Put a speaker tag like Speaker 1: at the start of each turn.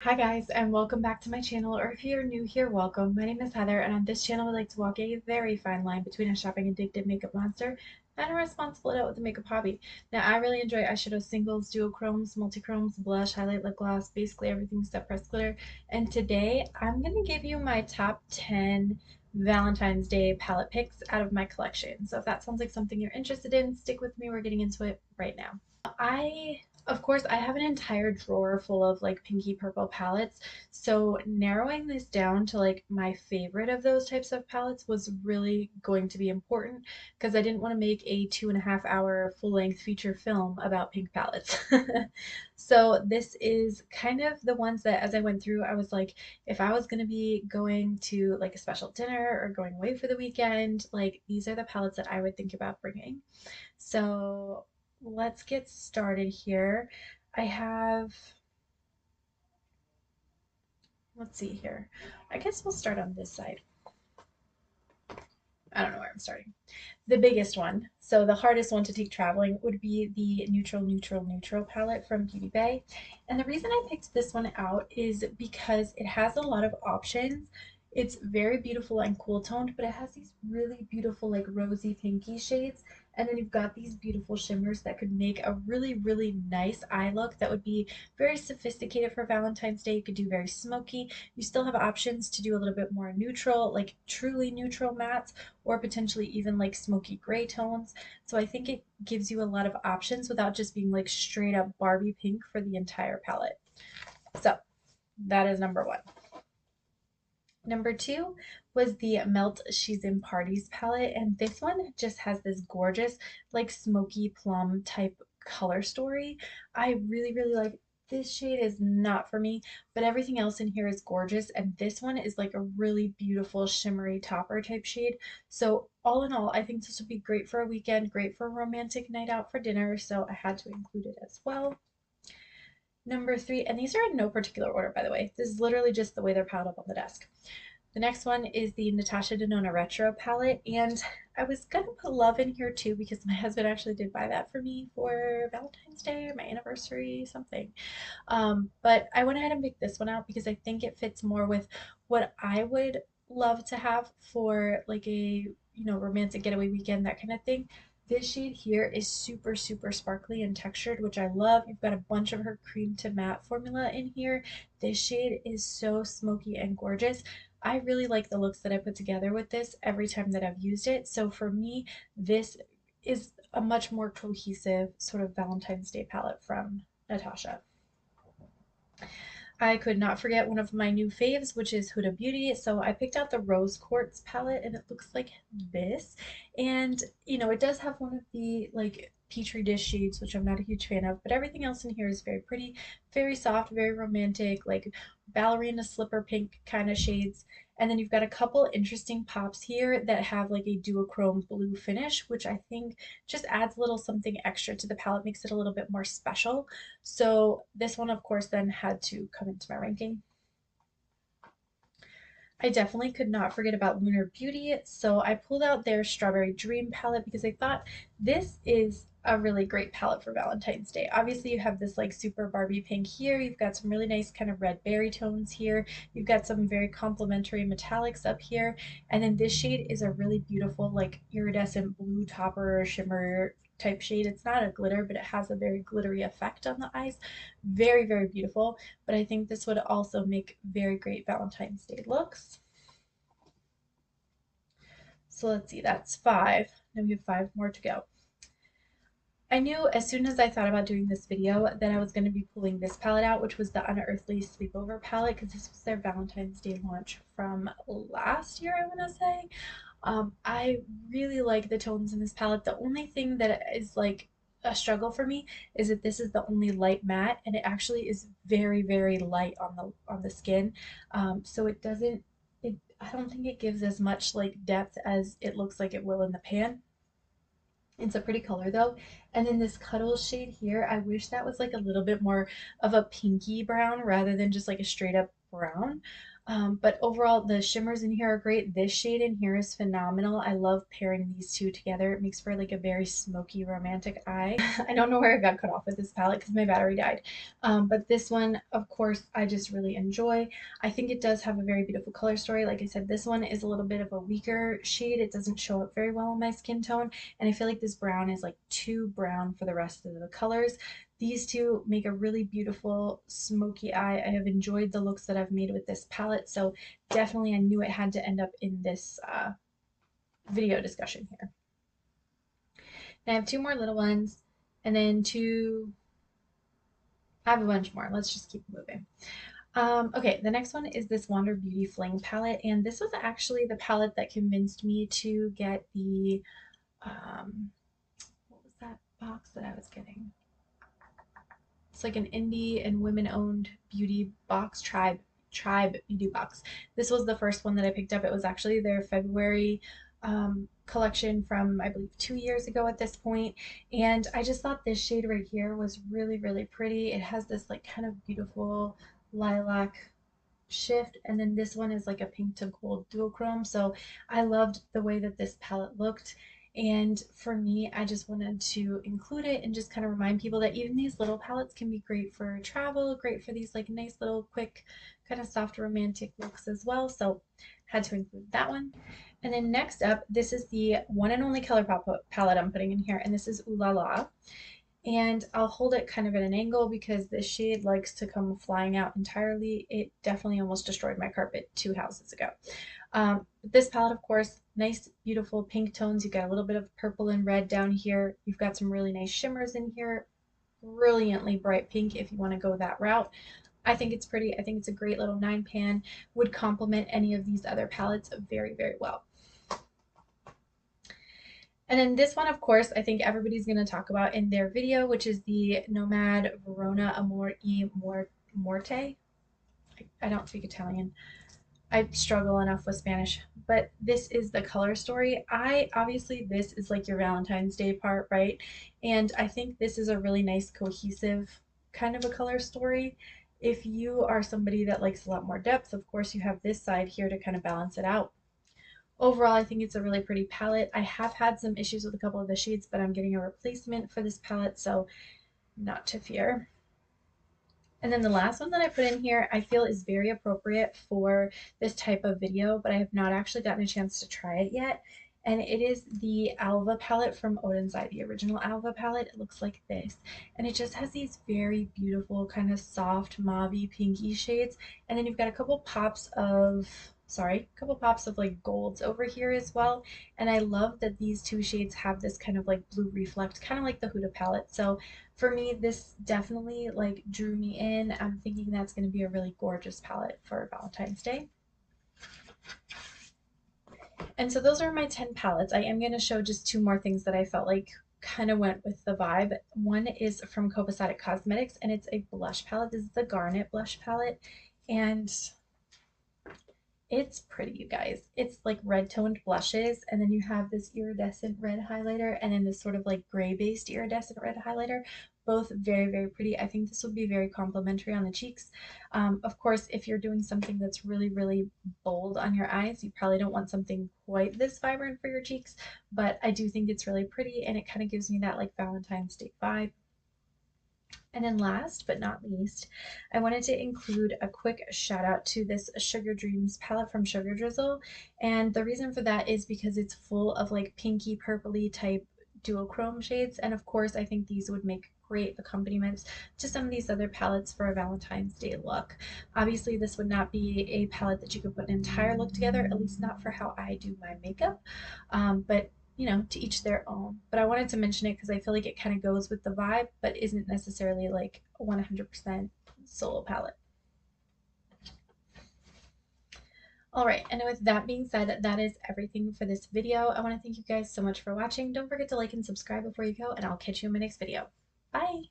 Speaker 1: Hi guys, and welcome back to my channel, or if you're new here, welcome. My name is Heather, and on this channel we like to walk a very fine line between a shopping addicted makeup monster and a responsible adult with a makeup hobby. Now, I really enjoy eyeshadow singles, duochromes, multichromes, blush, highlight, lip gloss, basically everything except pressed glitter. And today I'm going to give you my top 10 Valentine's Day palette picks out of my collection. So if that sounds like something you're interested in, stick with me. We're getting into it right now. Of course, I have an entire drawer full of like pinky purple palettes. So narrowing this down to like my favorite of those types of palettes was really going to be important because I didn't want to make a 2.5 hour full length feature film about pink palettes. So this is kind of the ones that as I went through, I was like, if I was going to be going to like a special dinner or going away for the weekend, like these are the palettes that I would think about bringing. So let's get started here. I have, let's see here. I guess we'll start on this side. I don't know where I'm starting. The biggest one, so the hardest one to take traveling would be the Neutral palette from Beauty Bay. And the reason I picked this one out is because it has a lot of options. It's very beautiful and cool toned, but it has these really beautiful like rosy pinky shades. And then you've got these beautiful shimmers that could make a really nice eye look that would be very sophisticated for Valentine's Day. You could do very smoky. You still have options to do a little bit more neutral, like truly neutral mattes, or potentially even like smoky gray tones. So I think it gives you a lot of options without just being like straight up Barbie pink for the entire palette. So that is number one. Number two was the Melt She's in Parties palette, and this one just has this gorgeous, like smoky plum type color story. I really like this shade is not for me, but everything else in here is gorgeous, and this one is like a really beautiful shimmery topper type shade. So all in all, I think this would be great for a weekend, great for a romantic night out for dinner, so I had to include it as well. Number three, and these are in no particular order, by the way. This is literally just the way they're piled up on the desk. The next one is the Natasha Denona Retro palette, and I was gonna put Love in here too because my husband actually did buy that for me for Valentine's Day or my anniversary, something. But I went ahead and picked this one out because I think it fits more with what I would love to have for like a romantic getaway weekend, that kind of thing. This shade here is super sparkly and textured, which I love. You've got a bunch of her cream to matte formula in here. This shade is so smoky and gorgeous. I really like the looks that I put together with this every time that I've used it. So for me, this is a much more cohesive sort of Valentine's Day palette from Natasha. I could not forget one of my new faves, which is Huda Beauty. So I picked out the Rose Quartz palette and it looks like this. And, it does have one of the like Petri dish shades, which I'm not a huge fan of, but everything else in here is very pretty, very soft, very romantic, like ballerina slipper pink kind of shades. And then you've got a couple interesting pops here that have like a duochrome blue finish, which I think just adds a little something extra to the palette, makes it a little bit more special. So this one, of course, then had to come into my ranking. I definitely could not forget about Lunar Beauty, so I pulled out their Strawberry Dream palette because I thought this is a really great palette for Valentine's Day. Obviously, you have this like super Barbie pink here. You've got some really nice kind of red berry tones here. You've got some very complementary metallics up here. And then this shade is a really beautiful like iridescent blue topper shimmer type shade. It's not a glitter, but it has a very glittery effect on the eyes. Very beautiful. But I think this would also make very great Valentine's Day looks. So let's see, that's five. Now we have five more to go. I knew as soon as I thought about doing this video that I was going to be pulling this palette out, which was the Unearthly Sleepover palette, because this was their Valentine's Day launch from last year, I want to say. I really like the tones in this palette. The only thing that is like a struggle for me is that this is the only light matte, and it actually is very light on the skin. So it doesn't. I don't think it gives as much like depth as it looks like it will in the pan. It's a pretty color though. And then this Cuddles shade here, I wish that was like a little bit more of a pinky brown rather than just like a straight up brown. But overall, the shimmers in here are great. This shade in here is phenomenal. I love pairing these two together. It makes for like a very smoky, romantic eye. I don't know where I got cut off with this palette because my battery died. But this one, of course, I just really enjoy. I think it does have a very beautiful color story. Like I said, this one is a little bit of a weaker shade. It doesn't show up very well in my skin tone. And I feel like this brown is like too brown for the rest of the colors. These two make a really beautiful smoky eye. I have enjoyed the looks that I've made with this palette, so definitely I knew it had to end up in this video discussion here. And I have two more little ones, and then I have a bunch more. Let's just keep moving. Okay, the next one is this Wander Beauty Fling palette, and this was actually the palette that convinced me to get the, what was that box that I was getting? It's like an indie and women-owned beauty box, Tribe beauty box. This was the first one that I picked up. It was actually their February collection from, I believe, 2 years ago at this point. And I just thought this shade right here was really, really pretty. It has this like kind of beautiful lilac shift, and then this one is like a pink to gold duochrome. So I loved the way that this palette looked, and for me, I just wanted to include it and just kind of remind people that even these little palettes can be great for travel, great for these like nice little quick kind of soft romantic looks as well. So had to include that one. And then next up, this is the one and only color palette I'm putting in here, and this is Ooh La La. And I'll hold it kind of at an angle because this shade likes to come flying out entirely. It definitely almost destroyed my carpet 2 houses ago. This palette, of course, nice, beautiful pink tones. You've got a little bit of purple and red down here. You've got some really nice shimmers in here. Brilliantly bright pink if you want to go that route. I think it's pretty. I think it's a great little 9 pan. Would complement any of these other palettes very, very well. And then this one, of course, I think everybody's going to talk about in their video, which is the Nomad Verona Amor e Morte. I don't speak Italian. I struggle enough with Spanish, but this is the color story. Obviously, this is like your Valentine's Day part, right? And I think this is a really nice, cohesive kind of a color story. If you are somebody that likes a lot more depth, of course, you have this side here to kind of balance it out. Overall, I think it's a really pretty palette. I have had some issues with a couple of the shades, but I'm getting a replacement for this palette, so not to fear. And then the last one that I put in here, I feel is very appropriate for this type of video, but I have not actually gotten a chance to try it yet. And it is the Alva palette from Odin's Eye, the original Alva palette. It looks like this. And it just has these very beautiful kind of soft mauvey pinky shades. And then you've got a couple pops of like golds over here as well. And I love that these two shades have this kind of like blue reflect, kind of like the Huda palette. So for me, this definitely like drew me in. I'm thinking that's going to be a really gorgeous palette for Valentine's Day. And so those are my 10 palettes. I am going to show just two more things that I felt like kind of went with the vibe. One is from Copacetic Cosmetics, and it's a blush palette. This is the Garnet blush palette, and it's pretty, you guys. It's like red toned blushes, and then you have this iridescent red highlighter, and then this sort of like gray based iridescent red highlighter. Both very, very pretty. I think this would be very complimentary on the cheeks. Of course, if you're doing something that's really, really bold on your eyes, you probably don't want something quite this vibrant for your cheeks, but I do think it's really pretty, and it kind of gives me that like Valentine's Day vibe. And then last but not least, I wanted to include a quick shout out to this Sugar Dreams palette from Sugar Drizzle. And the reason for that is because it's full of like pinky purpley type duochrome shades. And of course, I think these would make great accompaniments to some of these other palettes for a Valentine's Day look. Obviously, this would not be a palette that you could put an entire look together, at least not for how I do my makeup. But you know, to each their own. But I wanted to mention it because I feel like it kind of goes with the vibe, but isn't necessarily like a 100% solo palette. All right, and with that being said, that is everything for this video. I want to thank you guys so much for watching. Don't forget to like and subscribe before you go, and I'll catch you in my next video. Bye!